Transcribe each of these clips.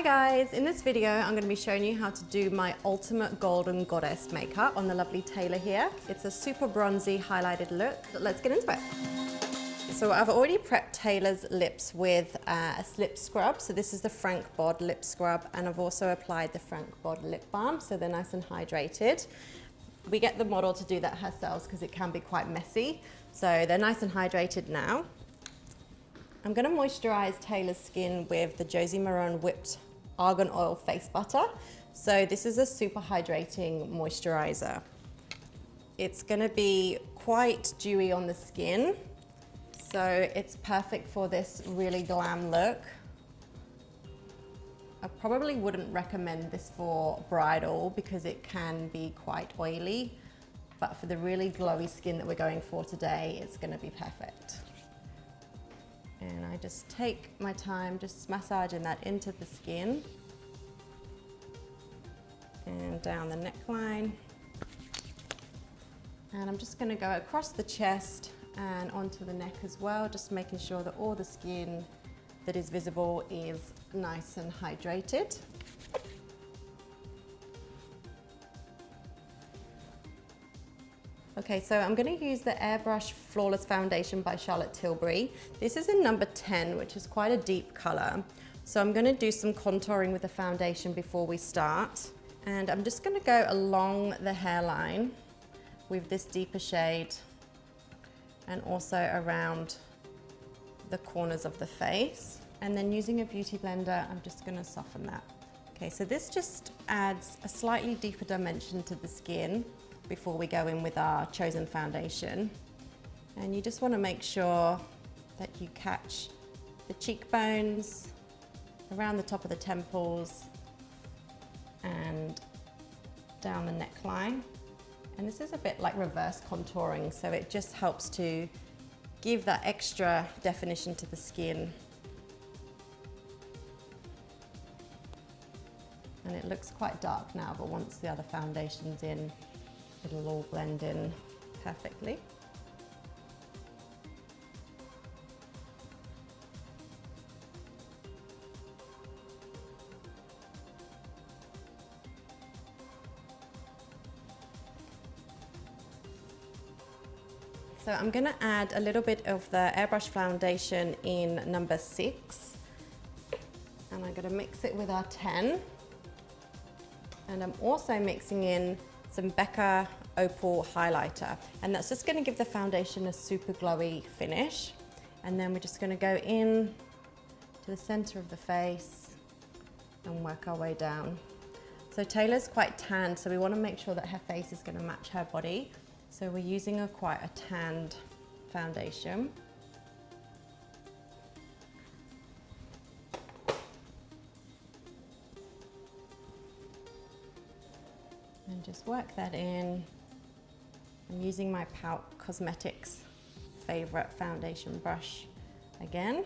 guys, in this video I'm going to be showing you how to do my ultimate golden goddess makeup on the lovely Taylor here. It's a super bronzy highlighted look. Let's get into it. So I've already prepped Taylor's lips with a lip scrub. So this is the Frank Bod lip scrub, and I've also applied the Frank Bod lip balm so they're nice and hydrated. We get the model to do that herself because it can be quite messy. So they're nice and hydrated now. I'm going to moisturize Taylor's skin with the Josie Maran Whipped Argan Oil Face Butter. So this is a super hydrating moisturizer. It's going to be quite dewy on the skin, so it's perfect for this really glam look. I probably wouldn't recommend this for bridal because it can be quite oily, but for the really glowy skin that we're going for today, it's going to be perfect. And I just take my time just massaging that into the skin and down the neckline. And I'm just going to go across the chest and onto the neck as well, just making sure that all the skin that is visible is nice and hydrated. Okay, so I'm going to use the Airbrush Flawless Foundation by Charlotte Tilbury. This is in number 10, which is quite a deep color. So I'm going to do some contouring with the foundation before we start. And I'm just going to go along the hairline with this deeper shade and also around the corners of the face. And then using a beauty blender, I'm just going to soften that. Okay, so this just adds a slightly deeper dimension to the skin before we go in with our chosen foundation. And you just want to make sure that you catch the cheekbones, around the top of the temples, and down the neckline. And this is a bit like reverse contouring, so it just helps to give that extra definition to the skin. And it looks quite dark now, but once the other foundation's in, it'll all blend in perfectly. So I'm going to add a little bit of the Airbrush foundation in number 6. And I'm going to mix it with our 10. And I'm also mixing in some Becca Opal highlighter, and that's just going to give the foundation a super glowy finish. And then we're just going to go in to the center of the face and work our way down. So Taylor's quite tanned, so we want to make sure that her face is going to match her body. So we're using quite a tanned foundation. And just work that in. I'm using my Pout Cosmetics favorite foundation brush again.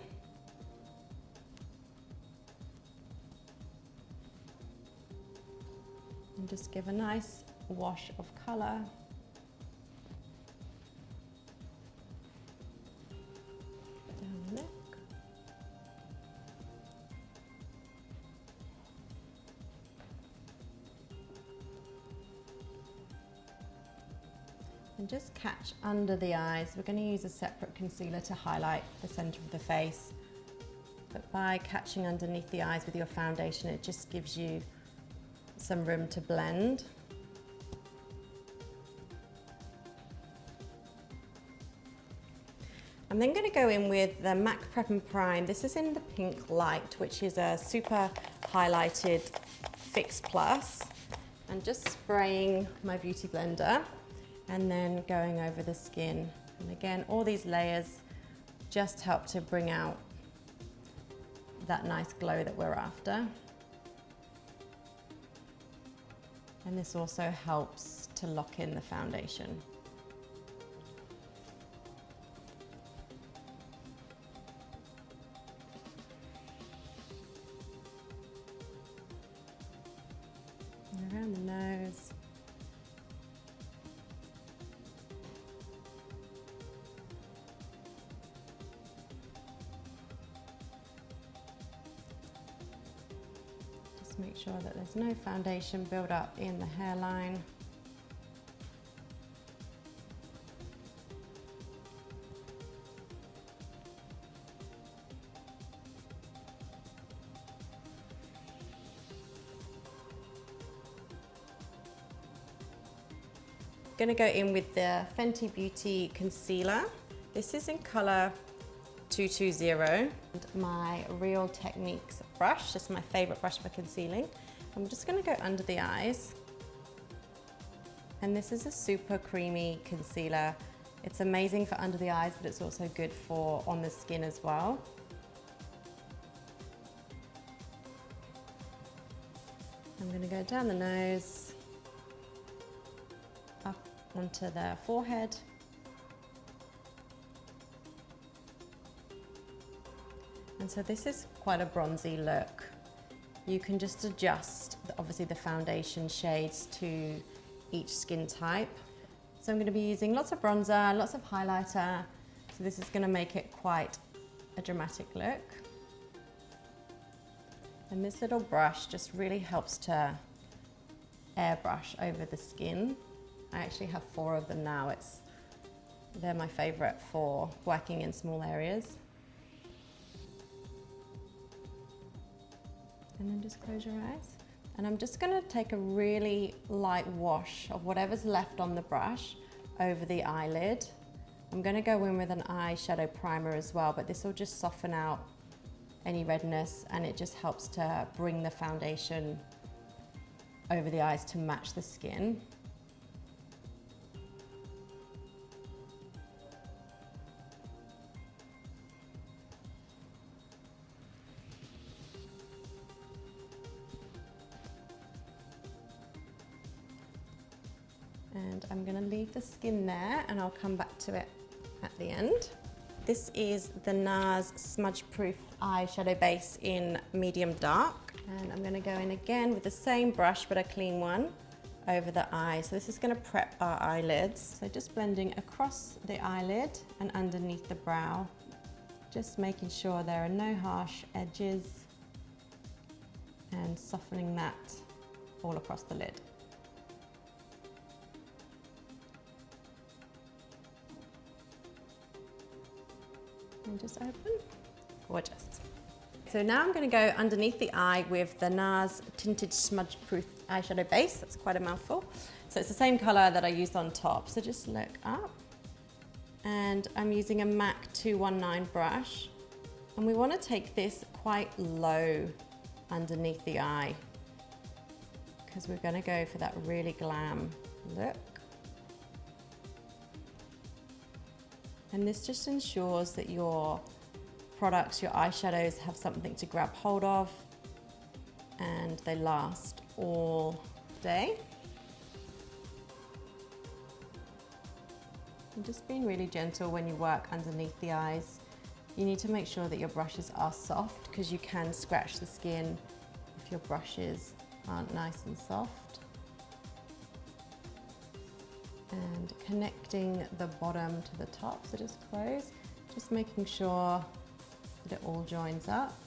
And just give a nice wash of color. Down the neck. And just catch under the eyes. We're going to use a separate concealer to highlight the center of the face. But by catching underneath the eyes with your foundation, it just gives you some room to blend. I'm then going to go in with the MAC Prep and Prime. This is in the Pink Light, which is a super highlighted Fix Plus. And just spraying my beauty blender and then going over the skin. And again, all these layers just help to bring out that nice glow that we're after. And this also helps to lock in the foundation. And around the nose. Just make sure that there's no foundation buildup in the hairline. Gonna go in with the Fenty Beauty concealer. This is in color 220. And my Real Techniques brush, this is my favorite brush for concealing. I'm just gonna go under the eyes. And this is a super creamy concealer. It's amazing for under the eyes, but it's also good for on the skin as well. I'm gonna go down the nose, up onto the forehead. And so this is quite a bronzy look. You can just adjust, obviously, the foundation shades to each skin type. So I'm going to be using lots of bronzer, lots of highlighter. So this is going to make it quite a dramatic look. And this little brush just really helps to airbrush over the skin. I actually have 4 of them now. They're my favorite for working in small areas. And then just close your eyes. And I'm just gonna take a really light wash of whatever's left on the brush over the eyelid. I'm gonna go in with an eyeshadow primer as well, but this will just soften out any redness, and it just helps to bring the foundation over the eyes to match the skin. And I'm gonna leave the skin there and I'll come back to it at the end. This is the NARS Smudge Proof eyeshadow base in medium dark. And I'm gonna go in again with the same brush, but a clean one, over the eye. So this is gonna prep our eyelids. So just blending across the eyelid and underneath the brow. Just making sure there are no harsh edges and softening that all across the lid. And just open. Gorgeous. So now I'm going to go underneath the eye with the NARS Tinted Smudge Proof eyeshadow base. That's quite a mouthful. So it's the same color that I used on top. So just look up. And I'm using a MAC 219 brush. And we want to take this quite low underneath the eye, because we're going to go for that really glam look. And this just ensures that your products, your eyeshadows, have something to grab hold of and they last all day. And just being really gentle when you work underneath the eyes. You need to make sure that your brushes are soft, because you can scratch the skin if your brushes aren't nice and soft. And connecting the bottom to the top, so just close, just making sure that it all joins up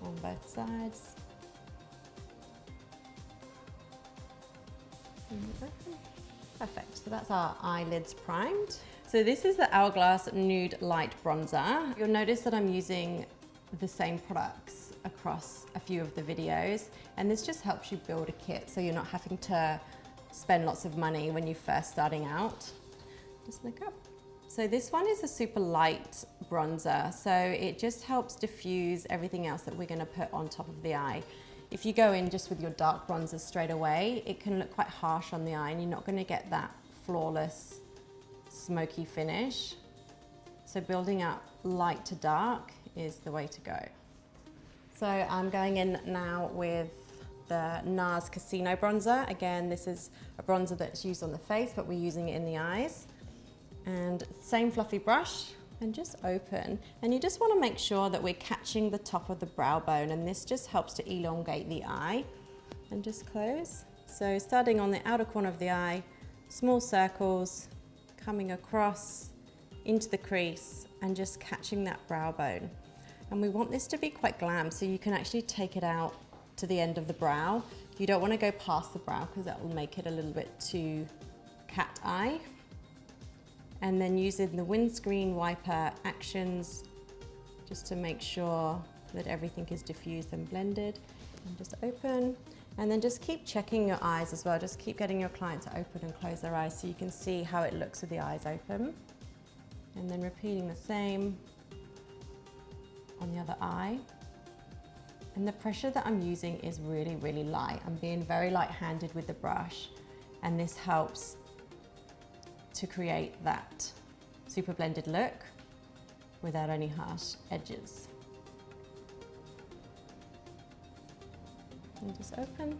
on both sides. And open. Perfect, so that's our eyelids primed. So this is the Hourglass Nude Light Bronzer. You'll notice that I'm using the same products across a few of the videos, and this just helps you build a kit so you're not having to spend lots of money when you're first starting out. Just look up. So this one is a super light bronzer, so it just helps diffuse everything else that we're gonna put on top of the eye. If you go in just with your dark bronzer straight away, it can look quite harsh on the eye and you're not gonna get that flawless, smoky finish. So building up light to dark is the way to go. So I'm going in now with the NARS Casino bronzer. Again, this is a bronzer that's used on the face, but we're using it in the eyes. And same fluffy brush, and just open. And you just want to make sure that we're catching the top of the brow bone, and this just helps to elongate the eye. And just close. So starting on the outer corner of the eye, small circles, coming across into the crease, and just catching that brow bone. And we want this to be quite glam, so you can actually take it out to the end of the brow. You don't want to go past the brow because that will make it a little bit too cat eye. And then using the windscreen wiper actions just to make sure that everything is diffused and blended. And just open. And then just keep checking your eyes as well. Just keep getting your client to open and close their eyes so you can see how it looks with the eyes open. And then repeating the same on the other eye. And the pressure that I'm using is really, really light. I'm being very light-handed with the brush, and this helps to create that super blended look without any harsh edges. And just open,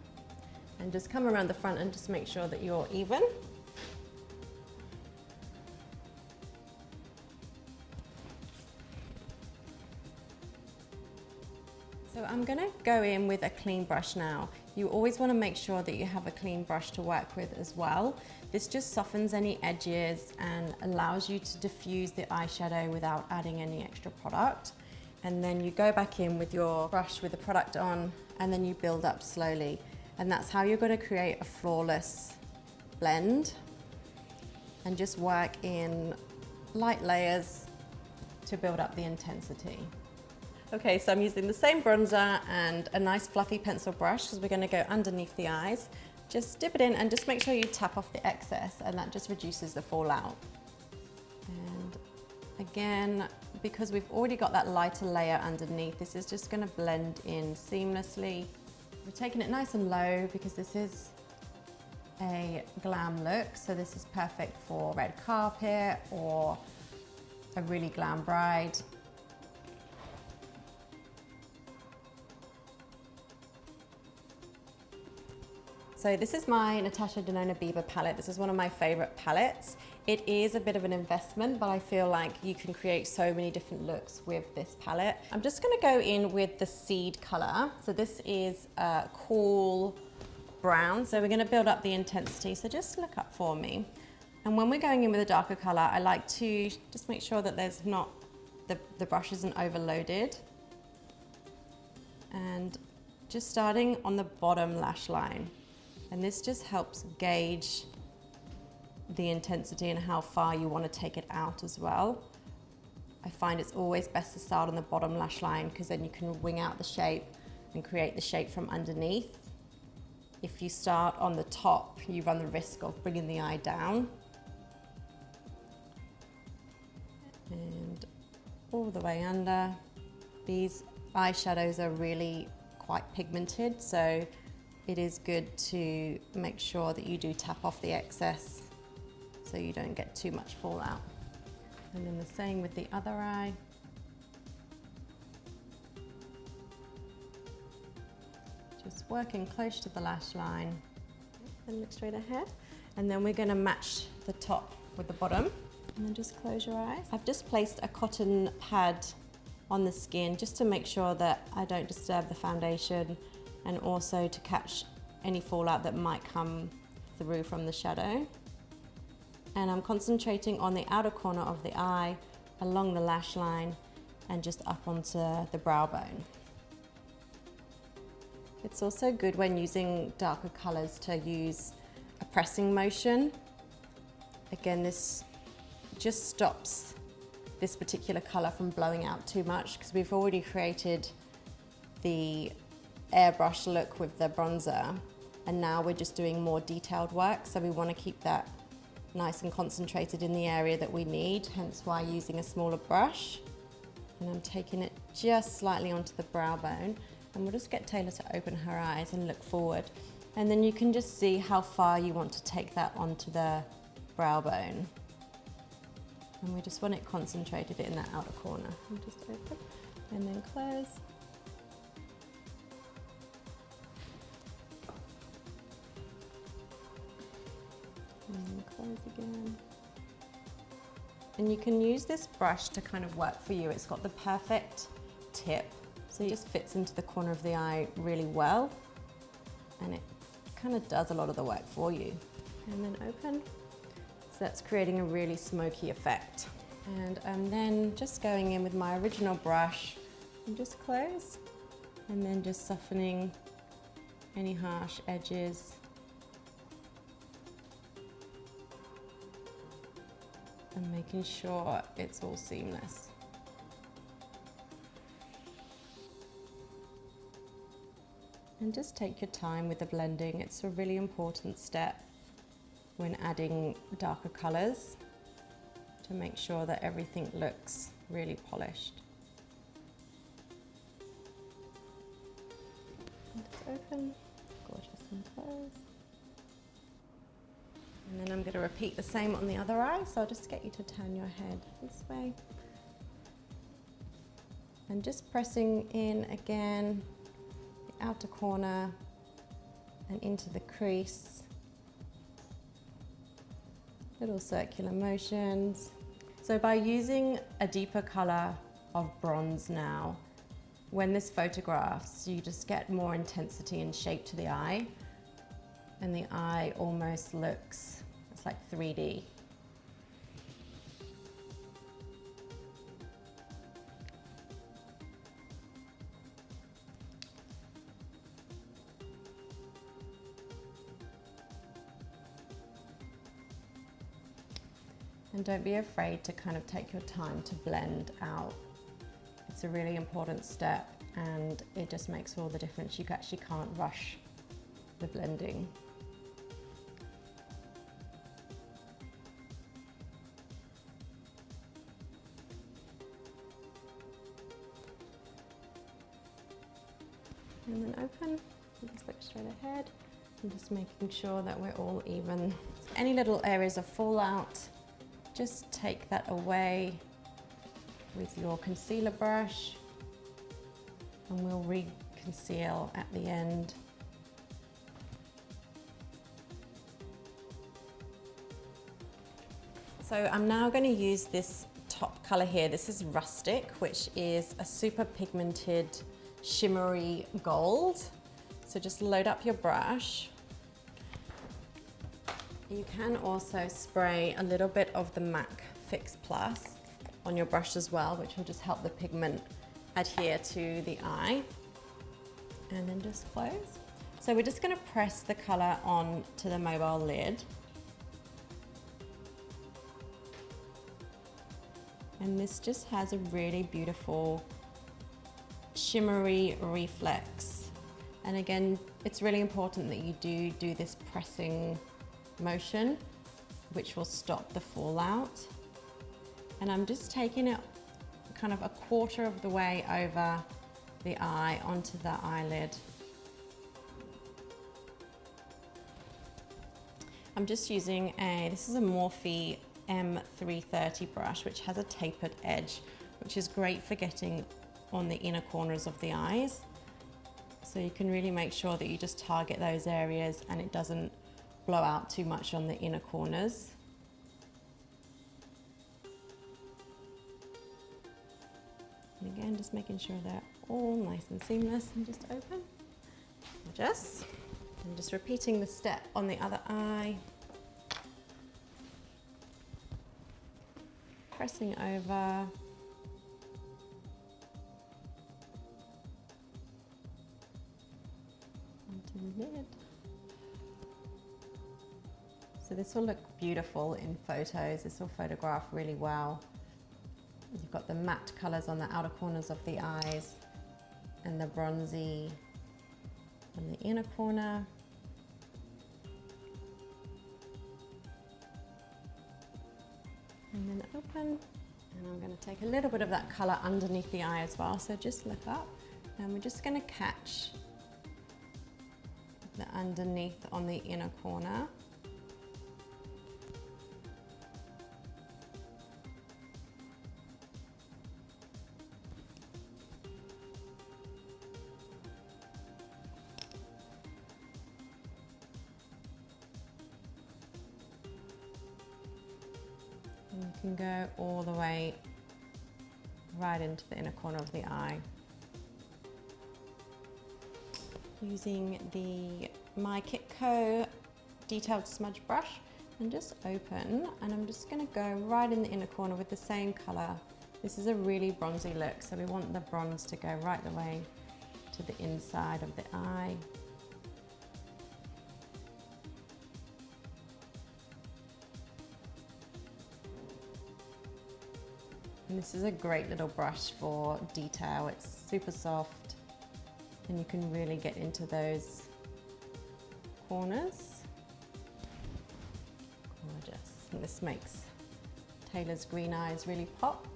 and just come around the front and just make sure that you're even. So I'm gonna go in with a clean brush now. You always wanna make sure that you have a clean brush to work with as well. This just softens any edges and allows you to diffuse the eyeshadow without adding any extra product. And then you go back in with your brush with the product on, and then you build up slowly. And that's how you're gonna create a flawless blend. And just work in light layers to build up the intensity. Okay, so I'm using the same bronzer and a nice fluffy pencil brush because we're gonna go underneath the eyes. Just dip it in and just make sure you tap off the excess, and that just reduces the fallout. And again, because we've already got that lighter layer underneath, this is just gonna blend in seamlessly. We're taking it nice and low because this is a glam look, so this is perfect for red carpet or a really glam bride. So this is my Natasha Denona Bieber palette. This is one of my favorite palettes. It is a bit of an investment, but I feel like you can create so many different looks with this palette. I'm just gonna go in with the seed color. So this is a cool brown. So we're gonna build up the intensity. So just look up for me. And when we're going in with a darker color, I like to just make sure that there's not, the brush isn't overloaded. And just starting on the bottom lash line. And this just helps gauge the intensity and how far you want to take it out as well. I find it's always best to start on the bottom lash line because then you can wing out the shape and create the shape from underneath. If you start on the top, you run the risk of bringing the eye down. And all the way under. These eyeshadows are really quite pigmented, so it is good to make sure that you do tap off the excess so you don't get too much fallout. And then the same with the other eye. Just working close to the lash line and look straight ahead. And then we're gonna match the top with the bottom. And then just close your eyes. I've just placed a cotton pad on the skin just to make sure that I don't disturb the foundation, and also to catch any fallout that might come through from the shadow. And I'm concentrating on the outer corner of the eye, along the lash line, and just up onto the brow bone. It's also good when using darker colors to use a pressing motion. Again, this just stops this particular color from blowing out too much because we've already created the airbrush look with the bronzer, and now we're just doing more detailed work, so we want to keep that nice and concentrated in the area that we need, hence why using a smaller brush. And I'm taking it just slightly onto the brow bone, and we'll just get Taylor to open her eyes and look forward, and then you can just see how far you want to take that onto the brow bone. And we just want it concentrated in that outer corner. And just open and then close. And then close again. And you can use this brush to kind of work for you. It's got the perfect tip, so it just fits into the corner of the eye really well, and it kind of does a lot of the work for you. And then open. So that's creating a really smoky effect. And I'm then just going in with my original brush and just close, and then just softening any harsh edges. And making sure it's all seamless. And just take your time with the blending. It's a really important step when adding darker colors to make sure that everything looks really polished. And it's open, gorgeous and close. And then I'm going to repeat the same on the other eye, so I'll just get you to turn your head this way. And just pressing in again, the outer corner and into the crease. Little circular motions. So by using a deeper color of bronze now, when this photographs, you just get more intensity and shape to the eye. And the eye almost looks, it's like 3D. And don't be afraid to kind of take your time to blend out. It's a really important step and it just makes all the difference. You actually can't rush the blending. And then open, just look straight ahead. I'm just making sure that we're all even. Any little areas of fallout, just take that away with your concealer brush and we'll re-conceal at the end. So I'm now going to use this top color here. This is Rustic, which is a super pigmented shimmery gold. So just load up your brush. You can also spray a little bit of the MAC Fix Plus on your brush as well, which will just help the pigment adhere to the eye. And then just close. So we're just going to press the color on to the mobile lid. And this just has a really beautiful shimmery reflex. And again, it's really important that you do this pressing motion, which will stop the fallout. And I'm just taking it kind of a quarter of the way over the eye onto the eyelid. I'm just using this is a Morphe M330 brush, which has a tapered edge, which is great for getting on the inner corners of the eyes. So you can really make sure that you just target those areas and it doesn't blow out too much on the inner corners. And again, just making sure they're all nice and seamless, and just open, adjust, and just repeating the step on the other eye. Pressing over. Onto the lid. So this will look beautiful in photos. This will photograph really well. You've got the matte colors on the outer corners of the eyes and the bronzy on the inner corner. And then open. And I'm going to take a little bit of that color underneath the eye as well. So just look up and we're just going to catch the underneath on the inner corner. And you can go all the way right into the inner corner of the eye. Using the My Kitco detailed smudge brush, and just open, and I'm just going to go right in the inner corner with the same color. This is a really bronzy look, so we want the bronze to go right the way to the inside of the eye. And this is a great little brush for detail. It's super soft and you can really get into those corners. Gorgeous. And this makes Taylor's green eyes really pop.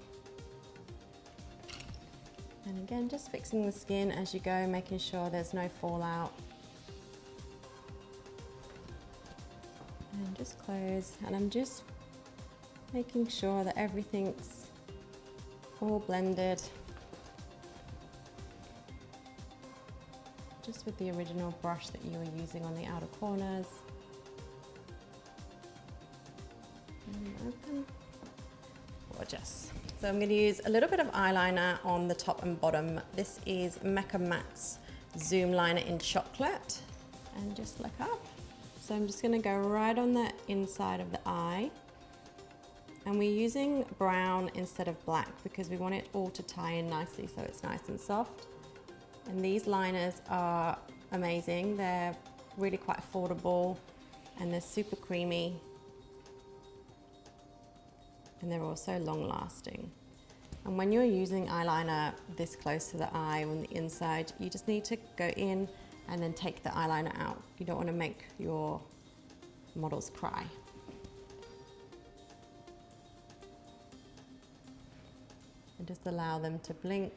And again, just fixing the skin as you go, making sure there's no fallout. And just close. And I'm just making sure that everything's all blended. Just with the original brush that you were using on the outer corners. And open. Gorgeous. So I'm going to use a little bit of eyeliner on the top and bottom. This is Mecca Max Zoom Liner in Chocolate. And just look up. So I'm just going to go right on the inside of the eye. And we're using brown instead of black because we want it all to tie in nicely so it's nice and soft. And these liners are amazing. They're really quite affordable and they're super creamy. And they're also long lasting. And when you're using eyeliner this close to the eye on the inside, you just need to go in and then take the eyeliner out. You don't want to make your models cry. And just allow them to blink.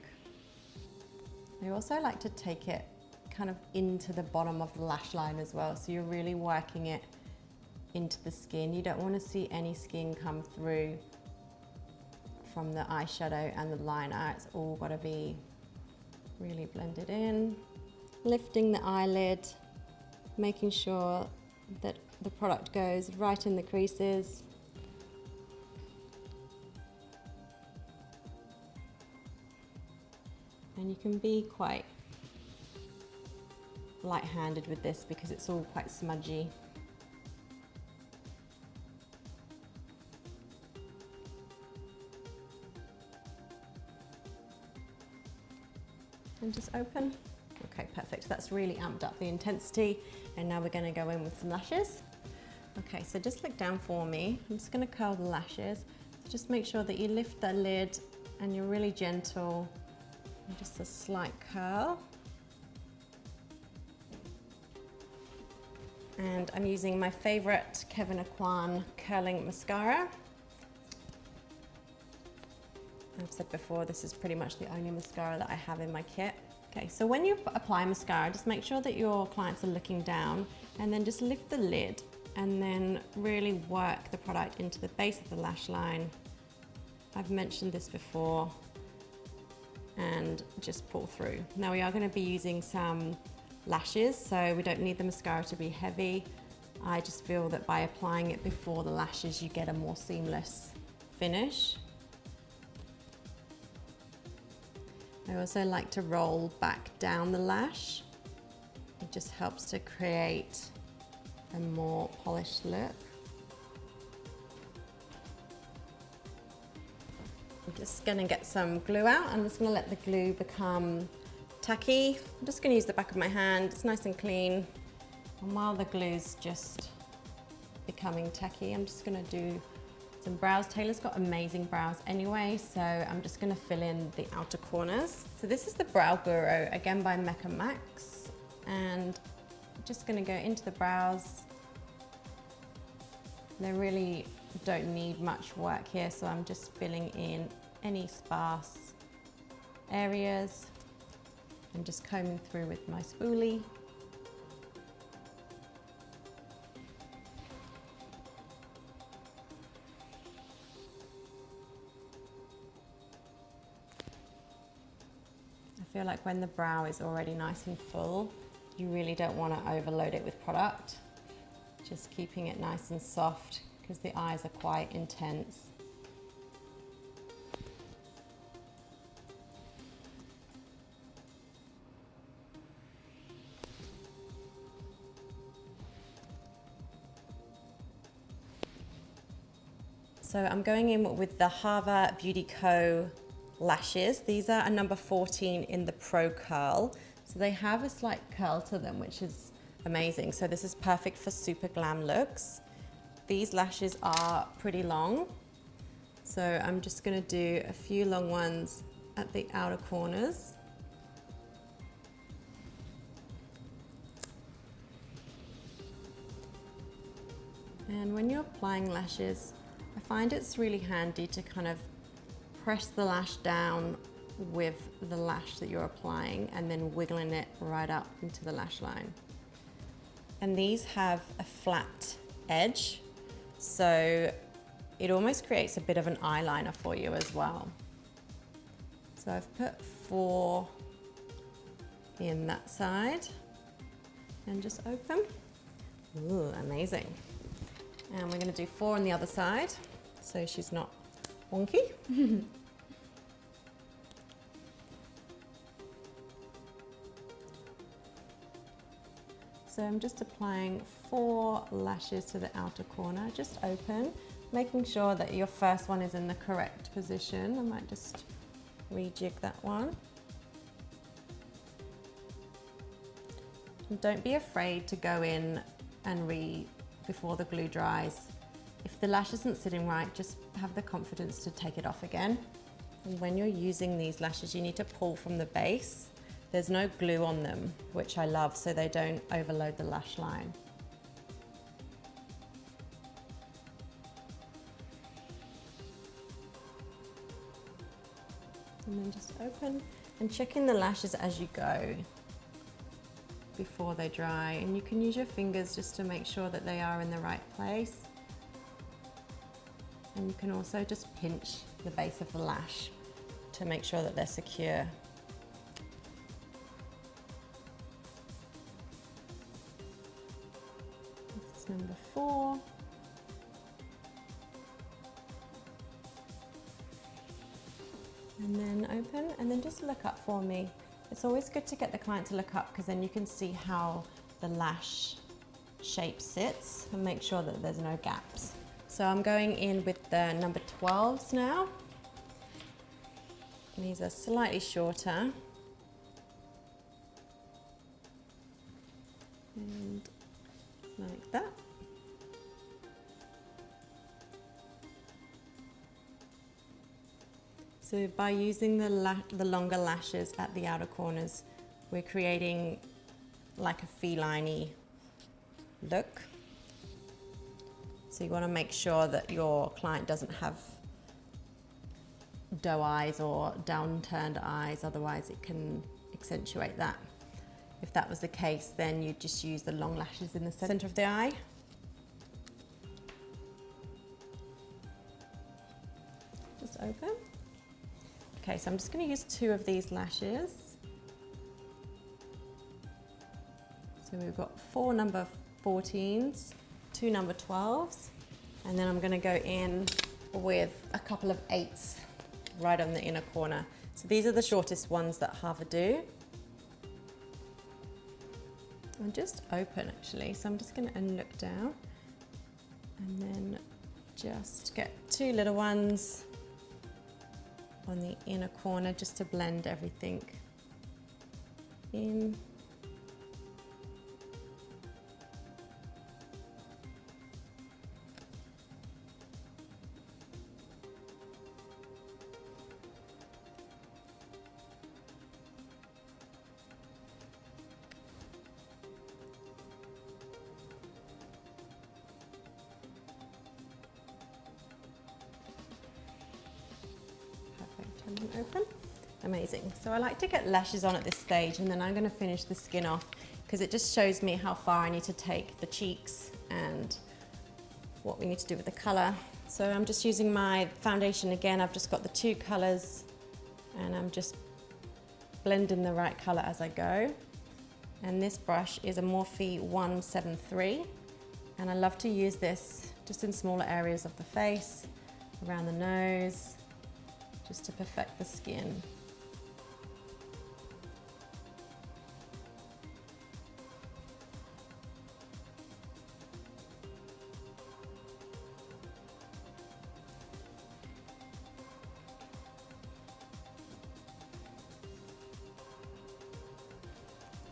I also like to take it kind of into the bottom of the lash line as well. So you're really working it into the skin. You don't want to see any skin come through from the eyeshadow and the liner. It's all got to be really blended in. Lifting the eyelid, making sure that the product goes right in the creases. And you can be quite light-handed with this because it's all quite smudgy. And just open. Okay, perfect. That's really amped up the intensity. And now we're going to go in with some lashes. Okay, so just look down for me. I'm just going to curl the lashes. So just make sure that you lift the lid and you're really gentle. And just a slight curl. And I'm using my favorite Kevyn Aucoin curling mascara. I've said before, this is pretty much the only mascara that I have in my kit. Okay, so when you apply mascara, just make sure that your clients are looking down and then just lift the lid and then really work the product into the base of the lash line. I've mentioned this before. And just pull through. Now we are going to be using some lashes, so we don't need the mascara to be heavy. I just feel that by applying it before the lashes, you get a more seamless finish. I also like to roll back down the lash. It just helps to create a more polished look. I'm just going to get some glue out. I'm just going to let the glue become tacky. I'm just going to use the back of my hand. It's nice and clean. And while the glue's just becoming tacky, I'm just going to do some brows. Taylor's got amazing brows anyway, so I'm just going to fill in the outer corners. So this is the Brow Guru, again by Mecca Max. And I'm just going to go into the brows. They really don't need much work here, so I'm just filling in any sparse areas and just combing through with my spoolie. I feel like when the brow is already nice and full, you really don't want to overload it with product. Just keeping it nice and soft because the eyes are quite intense. So I'm going in with the Hava Beauty Co lashes. These are a number 14 in the Pro Curl. So they have a slight curl to them, which is amazing. So this is perfect for super glam looks. These lashes are pretty long. So I'm just going to do a few long ones at the outer corners. And when you're applying lashes, I find it's really handy to kind of press the lash down with the lash that you're applying and then wiggling it right up into the lash line. And these have a flat edge, so it almost creates a bit of an eyeliner for you as well. So I've put 4 in that side and just open. Ooh, amazing. And we're going to do 4 on the other side so she's not wonky. So I'm just applying 4 lashes to the outer corner, just open, making sure that your first one is in the correct position. I might just rejig that one. And don't be afraid to go in and before the glue dries. If the lash isn't sitting right, just have the confidence to take it off again. And when you're using these lashes, you need to pull from the base. There's no glue on them, which I love, so they don't overload the lash line. And then just open and check in the lashes as you go before they dry. And you can use your fingers just to make sure that they are in the right place. And you can also just pinch the base of the lash to make sure that they're secure. This is number 4. And then open, and then just look up for me. It's always good to get the client to look up because then you can see how the lash shape sits and make sure that there's no gaps. So I'm going in with the number 12s now. And these are slightly shorter. And like that. So by using the longer lashes at the outer corners, we're creating like a feline-y look. So you want to make sure that your client doesn't have doe eyes or down-turned eyes, otherwise it can accentuate that. If that was the case, then you just use the long lashes in the center of the eye. Just open. Okay, so I'm just going to use 2 of these lashes. So we've got 4 number 14s, 2 number 12s, and then I'm going to go in with a couple of 8s right on the inner corner. So these are the shortest ones that Harvard do. And just open actually. So I'm just going to look down and then just get 2 little ones on the inner corner just to blend everything in. And then open. Amazing. So I like to get lashes on at this stage, and then I'm going to finish the skin off because it just shows me how far I need to take the cheeks and what we need to do with the color. So I'm just using my foundation again. I've just got the 2 colors and I'm just blending the right color as I go. And this brush is a Morphe 173, and I love to use this just in smaller areas of the face, around the nose, just to perfect the skin.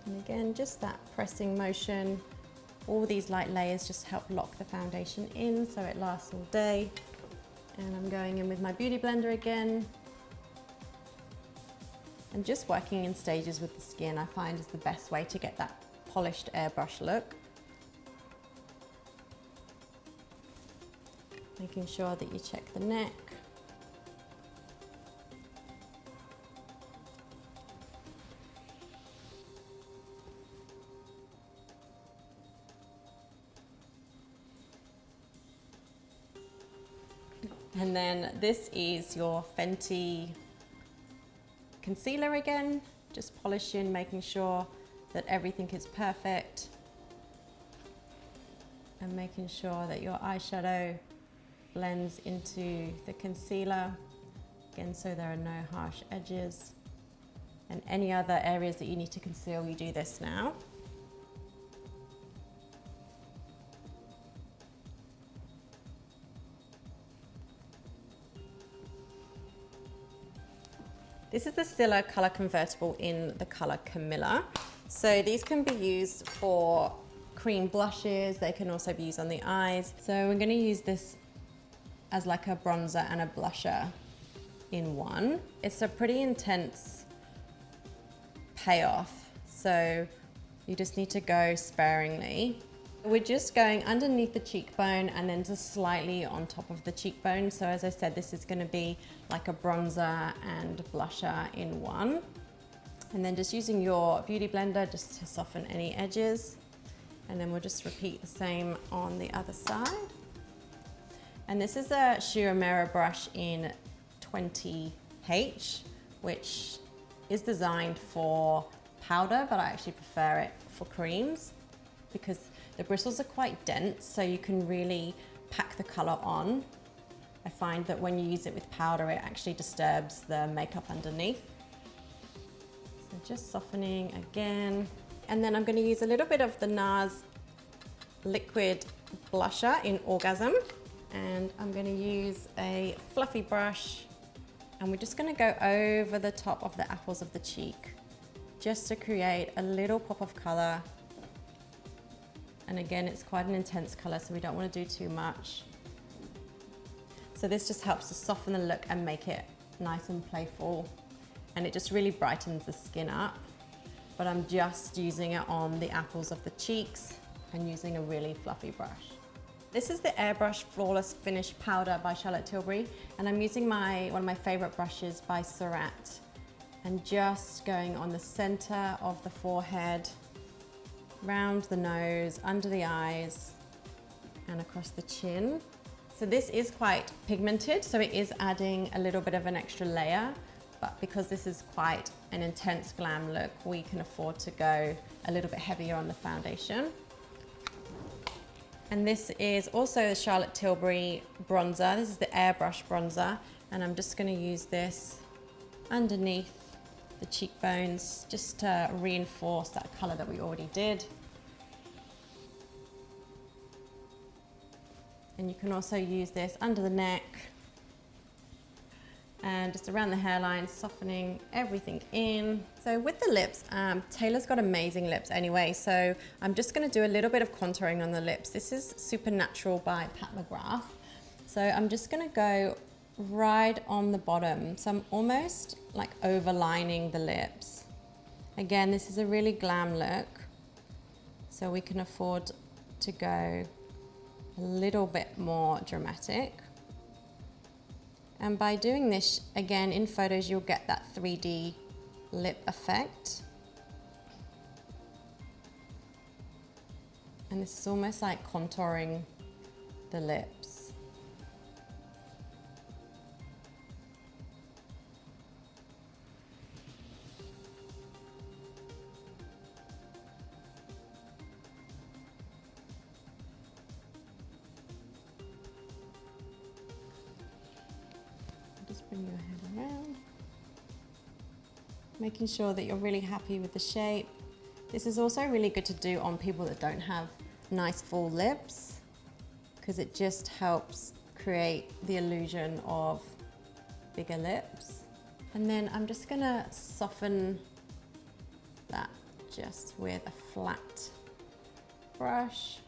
And again, just that pressing motion. All these light layers just help lock the foundation in so it lasts all day. And I'm going in with my beauty blender again. And just working in stages with the skin, I find is the best way to get that polished airbrush look. Making sure that you check the neck. And then this is your Fenty concealer again, just polishing, making sure that everything is perfect and making sure that your eyeshadow blends into the concealer, again, so there are no harsh edges. And any other areas that you need to conceal, you do this now. This is the Stila Color Convertible in the color Camilla. So these can be used for cream blushes. They can also be used on the eyes. So we're going to use this as like a bronzer and a blusher in one. It's a pretty intense payoff, so you just need to go sparingly. We're just going underneath the cheekbone and then just slightly on top of the cheekbone. So as I said, this is going to be like a bronzer and blusher in one. And then just using your beauty blender just to soften any edges. And then we'll just repeat the same on the other side. And this is a shimmer brush in 20H, which is designed for powder, but I actually prefer it for creams because the bristles are quite dense, so you can really pack the color on. I find that when you use it with powder, it actually disturbs the makeup underneath. So just softening again. And then I'm going to use a little bit of the NARS liquid blusher in Orgasm. And I'm going to use a fluffy brush, and we're just going to go over the top of the apples of the cheek just to create a little pop of color. And again, it's quite an intense color, so we don't want to do too much. So this just helps to soften the look and make it nice and playful, and it just really brightens the skin up. But I'm just using it on the apples of the cheeks and using a really fluffy brush. This is the Airbrush Flawless Finish Powder by Charlotte Tilbury, and I'm using one of my favorite brushes by Surratt, and just going on the center of the forehead, round the nose, under the eyes, and across the chin. So this is quite pigmented, so it is adding a little bit of an extra layer, but because this is quite an intense glam look, we can afford to go a little bit heavier on the foundation. And this is also the Charlotte Tilbury bronzer. This is the Airbrush bronzer, and I'm just going to use this underneath the cheekbones just to reinforce that color that we already did. And you can also use this under the neck and just around the hairline, softening everything in. So with the lips, Taylor's got amazing lips anyway, so I'm just gonna do a little bit of contouring on the lips. This is Supernatural by Pat McGrath. So I'm just gonna go right on the bottom. So I'm almost like overlining the lips. Again, this is a really glam look, so we can afford to go a little bit more dramatic. And by doing this, again, in photos, you'll get that 3D lip effect. And this is almost like contouring the lips. Bring your head around, making sure that you're really happy with the shape. This is also really good to do on people that don't have nice full lips, because it just helps create the illusion of bigger lips. And then I'm just gonna soften that just with a flat brush.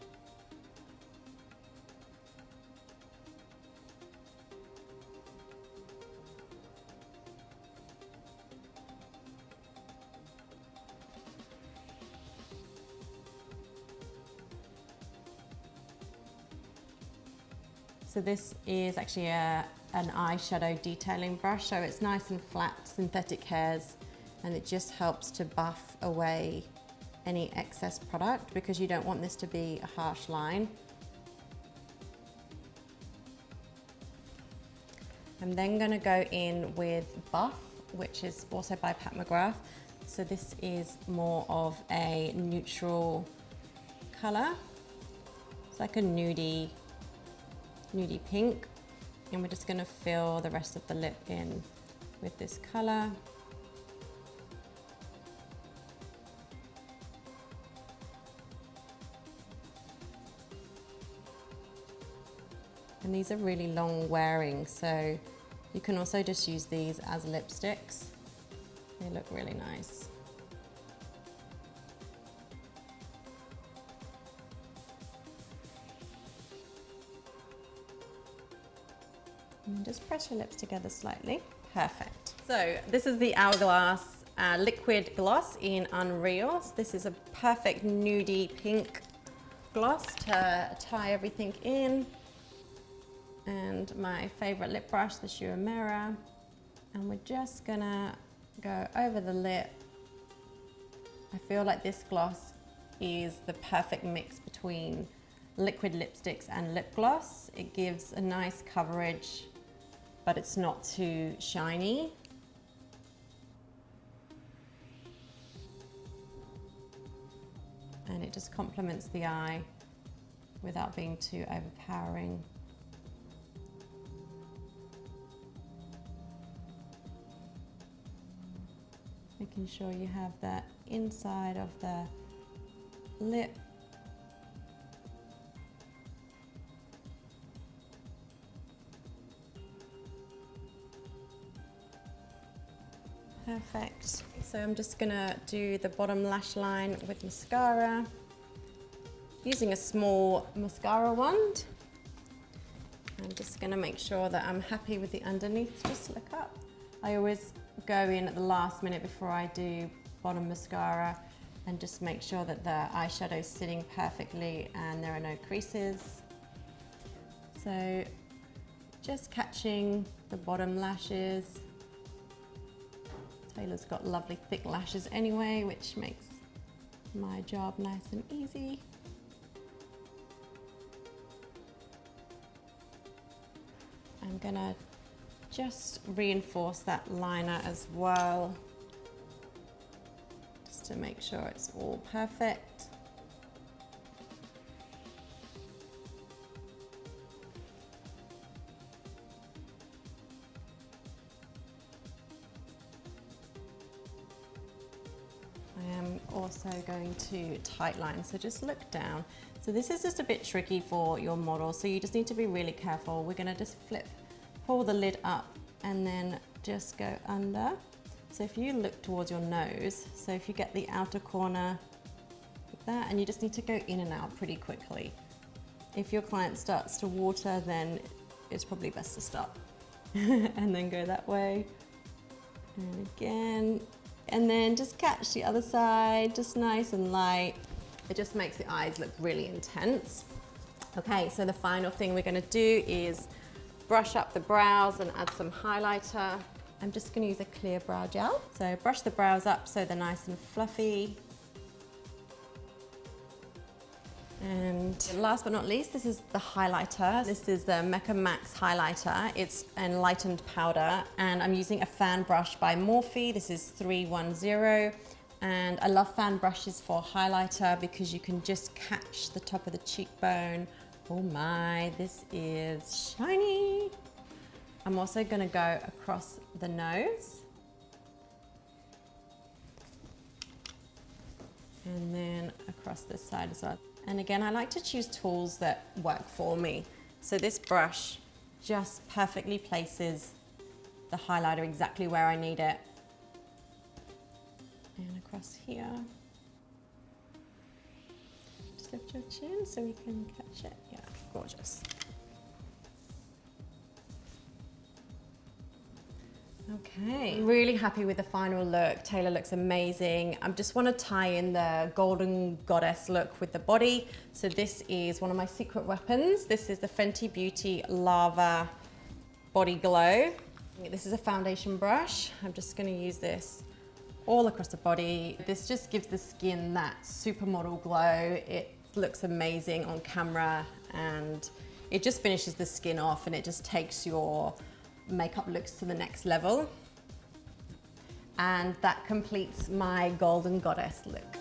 So this is actually an eyeshadow detailing brush, so it's nice and flat, synthetic hairs, and it just helps to buff away any excess product because you don't want this to be a harsh line. I'm then going to go in with Buff, which is also by Pat McGrath. So this is more of a neutral color. It's like a nudie pink. And we're just going to fill the rest of the lip in with this color. And these are really long wearing, so you can also just use these as lipsticks. They look really nice. And just press your lips together slightly. Perfect. So this is the Hourglass liquid gloss in Unreal. So this is a perfect nudie pink gloss to tie everything in. And my favorite lip brush, the Shimmer, and we're just gonna go over the lip. I feel like this gloss is the perfect mix between liquid lipsticks and lip gloss. It gives a nice coverage, but it's not too shiny. And it just complements the eye without being too overpowering. Making sure you have that inside of the lip. Perfect. So I'm just gonna do the bottom lash line with mascara. Using a small mascara wand. I'm just gonna make sure that I'm happy with the underneath. Just look up. I always go in at the last minute before I do bottom mascara and just make sure that the eyeshadow is sitting perfectly and there are no creases. So just catching the bottom lashes. Taylor's got lovely thick lashes anyway, which makes my job nice and easy. I'm gonna just reinforce that liner as well, just to make sure it's all perfect. I am also going to tightline, so just look down. So this is just a bit tricky for your model, so you just need to be really careful. We're gonna just pull the lid up and then just go under. So if you look towards your nose, so if you get the outer corner like that, and you just need to go in and out pretty quickly. If your client starts to water, then it's probably best to stop. And then go that way, and again, and then just catch the other side, just nice and light. It just makes the eyes look really intense. Okay, so the final thing we're gonna do is brush up the brows and add some highlighter. I'm just gonna use a clear brow gel. So brush the brows up so they're nice and fluffy. And last but not least, this is the highlighter. This is the Mecca Max highlighter. It's enlightened powder, and I'm using a fan brush by Morphe. This is 310. And I love fan brushes for highlighter because you can just catch the top of the cheekbone. Oh my, this is shiny. I'm also gonna go across the nose. And then across this side as well. And again, I like to choose tools that work for me. So this brush just perfectly places the highlighter exactly where I need it. And across here. Just lift your chin so we can catch it. Yeah, gorgeous. Okay, really happy with the final look. Taylor looks amazing. I just want to tie in the golden goddess look with the body. So this is one of my secret weapons. This is the Fenty Beauty Lava Body Glow. This is a foundation brush. I'm just going to use this all across the body. This just gives the skin that supermodel glow. It looks amazing on camera and it just finishes the skin off and it just takes your makeup looks to the next level. And that completes my golden goddess look.